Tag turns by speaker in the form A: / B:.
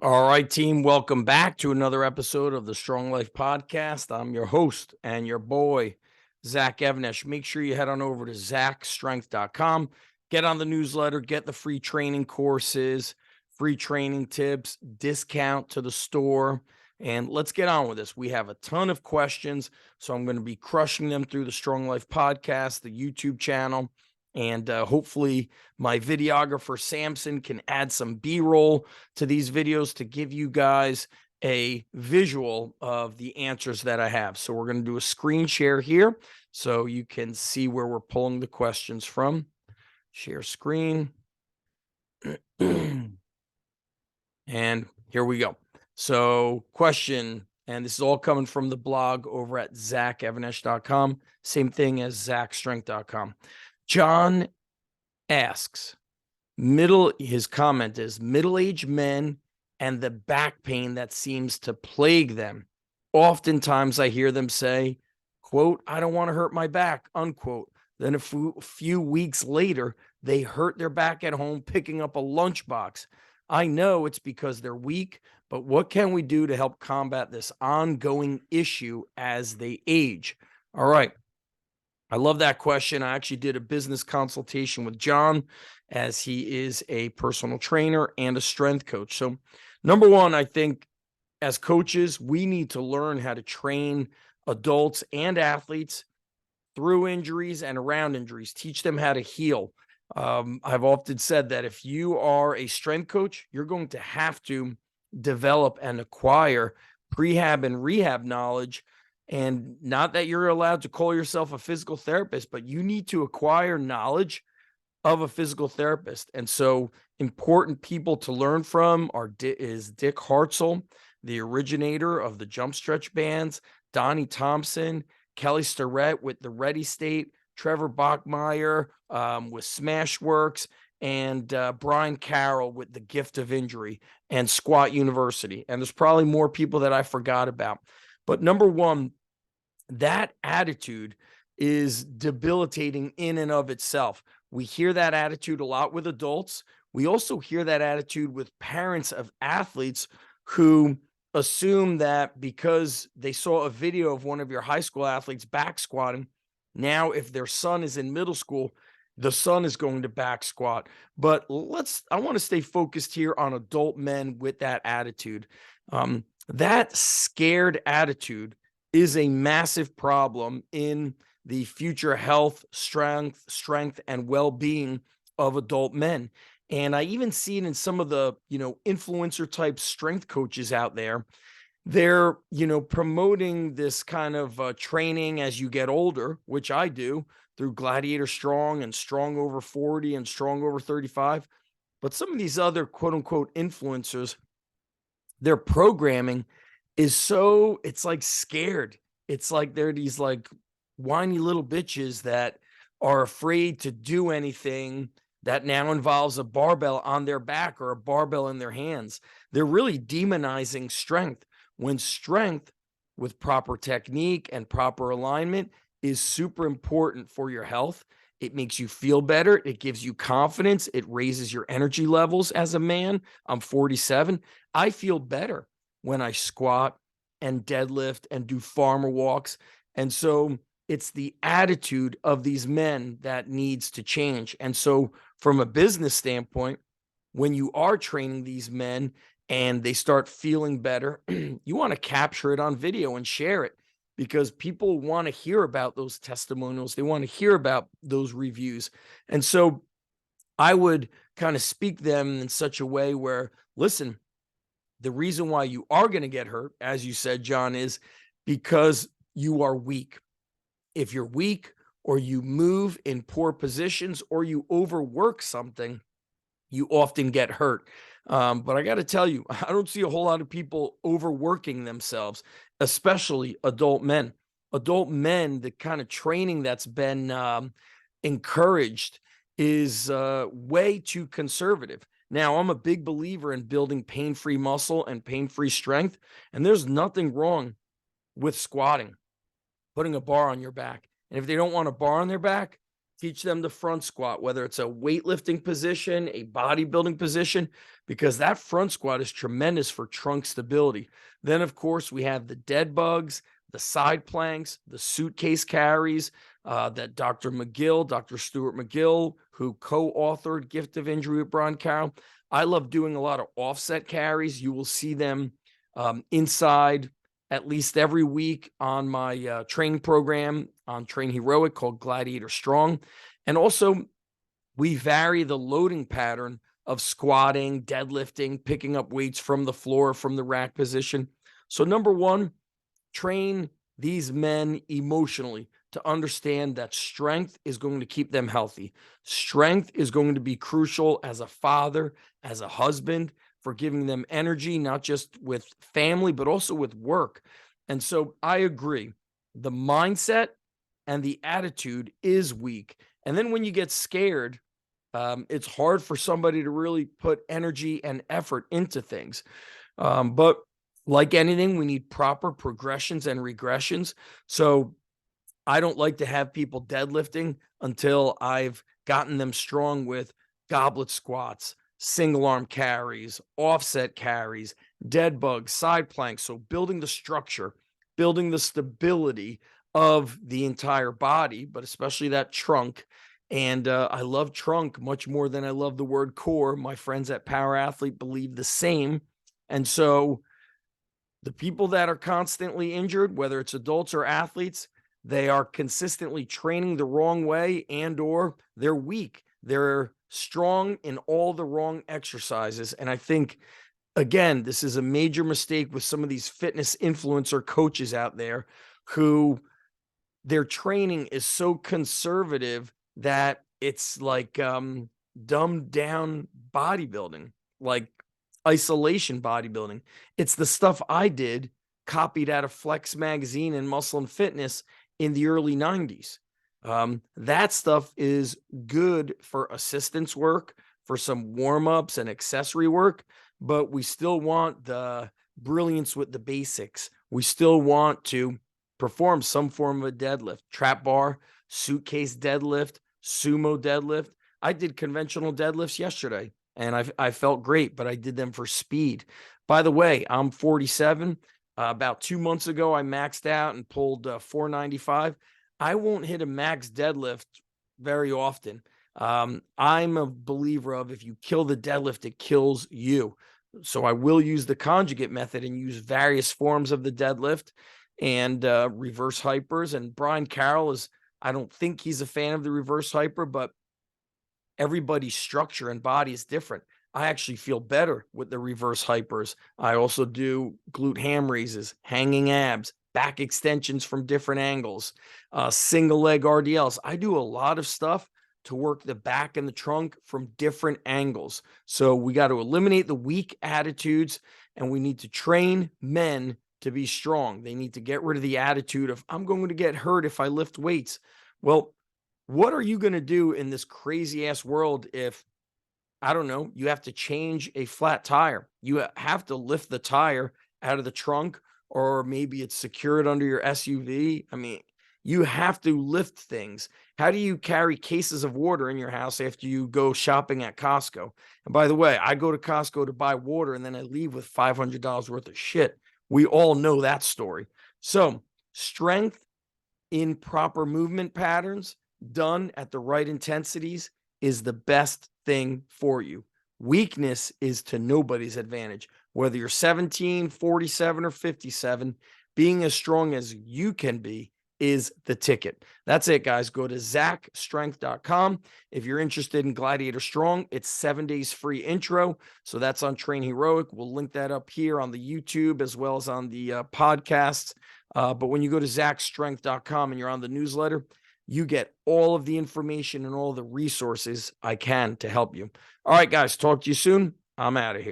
A: All right, team, welcome back to another episode of the Strong Life Podcast. I'm your host and your boy, Zach Evnesh. Make sure you head on over to zachstrength.com, get on the newsletter, get the free training courses, free training tips, discount to the store, and let's get on with this. We have a ton of questions, so I'm going to be crushing them through the Strong Life Podcast, the YouTube channel. And hopefully my videographer, Samson, can add some B-roll to these videos to give you guys a visual of the answers that I have. So we're going to do a screen share here so you can see where we're pulling the questions from. Share screen. And here we go. So question, and this is all coming from the blog over at zachevnesh.com. Same thing as zachstrength.com. John asks, his comment is middle-aged men and the back pain that seems to plague them. Oftentimes I hear them say, quote, I don't want to hurt my back, unquote. Then a few weeks later, they hurt their back at home picking up a lunchbox. I know it's because they're weak, but what can we do to help combat this ongoing issue as they age? All right. I love that question. I actually did a business consultation with John, as he is a personal trainer and a strength coach. So number one, I think as coaches, we need to learn how to train adults and athletes through injuries and around injuries, teach them how to heal. I've often said that if you are a strength coach, you're going to have to develop and acquire prehab and rehab knowledge. And not that you're allowed to call yourself a physical therapist, but you need to acquire knowledge of a physical therapist. And so important people to learn from is Dick Hartzell, the originator of the jump stretch bands, Donnie Thompson, Kelly Starrett with the Ready State, Trevor Bachmeyer with Smashworks, and Brian Carroll with the Gift of Injury and Squat University. And there's probably more people that I forgot about. But number one, that attitude is debilitating in and of itself. We hear that attitude a lot with adults. We also hear that attitude with parents of athletes who assume that because they saw a video of one of your high school athletes back squatting, now if their son is in middle school, the son is going to back squat. But I want to stay focused here on adult men with that attitude. That scared attitude is a massive problem in the future health, strength, and well-being of adult men. And I even see it in some of the, influencer type strength coaches out there. They're, promoting this kind of training as you get older, which I do through Gladiator Strong and Strong Over 40 and Strong Over 35. But some of these other quote unquote influencers, their programming is it's like scared. It's like they're these like whiny little bitches that are afraid to do anything that now involves a barbell on their back or a barbell in their hands. They're really demonizing strength, when strength with proper technique and proper alignment is super important for your health. It makes you feel better. It gives you confidence. It raises your energy levels as a man. I'm 47. I feel better when I squat and deadlift and do farmer walks. And so it's the attitude of these men that needs to change. And so from a business standpoint, when you are training these men and they start feeling better, you want to capture it on video and share it, because people want to hear about those testimonials. They want to hear about those reviews. And so I would kind of speak them in such a way where, listen, the reason why you are going to get hurt, as you said, John, is because you are weak. If you're weak, or you move in poor positions, or you overwork something, you often get hurt. But I got to tell you, I don't see a whole lot of people overworking themselves, especially adult men. Adult men, the kind of training that's been encouraged is way too conservative. Now, I'm a big believer in building pain-free muscle and pain-free strength, and there's nothing wrong with squatting, putting a bar on your back. And if they don't want a bar on their back, Teach them the front squat, whether it's a weightlifting position, a bodybuilding position, because that front squat is tremendous for trunk stability. Then, of course, we have the dead bugs, the side planks, the suitcase carries that Dr. Stuart McGill, who co-authored Gift of Injury with Brian Carroll. I love doing a lot of offset carries. You will see them inside at least every week on my training program on Train Heroic called Gladiator Strong. And also, we vary the loading pattern of squatting, deadlifting, picking up weights from the floor, from the rack position. So, number one, train these men emotionally to understand that strength is going to keep them healthy. Strength is going to be crucial as a father, as a husband, for giving them energy, not just with family, but also with work. And so I agree. The mindset and the attitude is weak. And then when you get scared, it's hard for somebody to really put energy and effort into things. But like anything, we need proper progressions and regressions. So I don't like to have people deadlifting until I've gotten them strong with goblet squats, single arm carries, offset carries, dead bugs, side planks. So building the structure, building the stability of the entire body, but especially that trunk. And I love trunk much more than I love the word core. My friends at Power Athlete believe the same. And so the people that are constantly injured, whether it's adults or athletes, they are consistently training the wrong way and or they're weak. They're strong in all the wrong exercises. And I think, again, this is a major mistake with some of these fitness influencer coaches out there who their training is so conservative that it's like dumbed down bodybuilding, like isolation bodybuilding. It's the stuff I did, copied out of Flex magazine and Muscle and Fitness in the early 90s. That stuff is good for assistance work, for some warm-ups and accessory work, but we still want the brilliance with the basics. We still want to perform some form of a deadlift, trap bar, suitcase deadlift, sumo deadlift. I did conventional deadlifts yesterday and I felt great, but I did them for speed. By the way, I'm 47. About 2 months ago, I maxed out and pulled 495. I won't hit a max deadlift very often. I'm a believer of if you kill the deadlift, it kills you. So I will use the conjugate method and use various forms of the deadlift and reverse hypers. And Brian Carroll is, I don't think he's a fan of the reverse hyper, but everybody's structure and body is different. I actually feel better with the reverse hypers. I also do glute ham raises, hanging abs, back extensions from different angles, single leg RDLs. I do a lot of stuff to work the back and the trunk from different angles. So we got to eliminate the weak attitudes and we need to train men to be strong. They need to get rid of the attitude of, I'm going to get hurt if I lift weights. Well, what are you going to do in this crazy ass world if, I don't know, you have to change a flat tire? You have to lift the tire out of the trunk, or maybe it's secured under your SUV. I mean, you have to lift things. How do you carry cases of water in your house after you go shopping at Costco? And by the way, I go to Costco to buy water and then I leave with $500 worth of shit. We all know that story. So, strength in proper movement patterns done at the right intensities is the best thing for you. Weakness is to nobody's advantage. Whether you're 17, 47, or 57, being as strong as you can be is the ticket. That's it, guys. Go to zachstrength.com. If you're interested in Gladiator Strong, it's 7 days free intro. So that's on Train Heroic. We'll link that up here on the YouTube as well as on the podcasts. But when you go to zachstrength.com and you're on the newsletter, you get all of the information and all the resources I can to help you. All right, guys, talk to you soon. I'm out of here.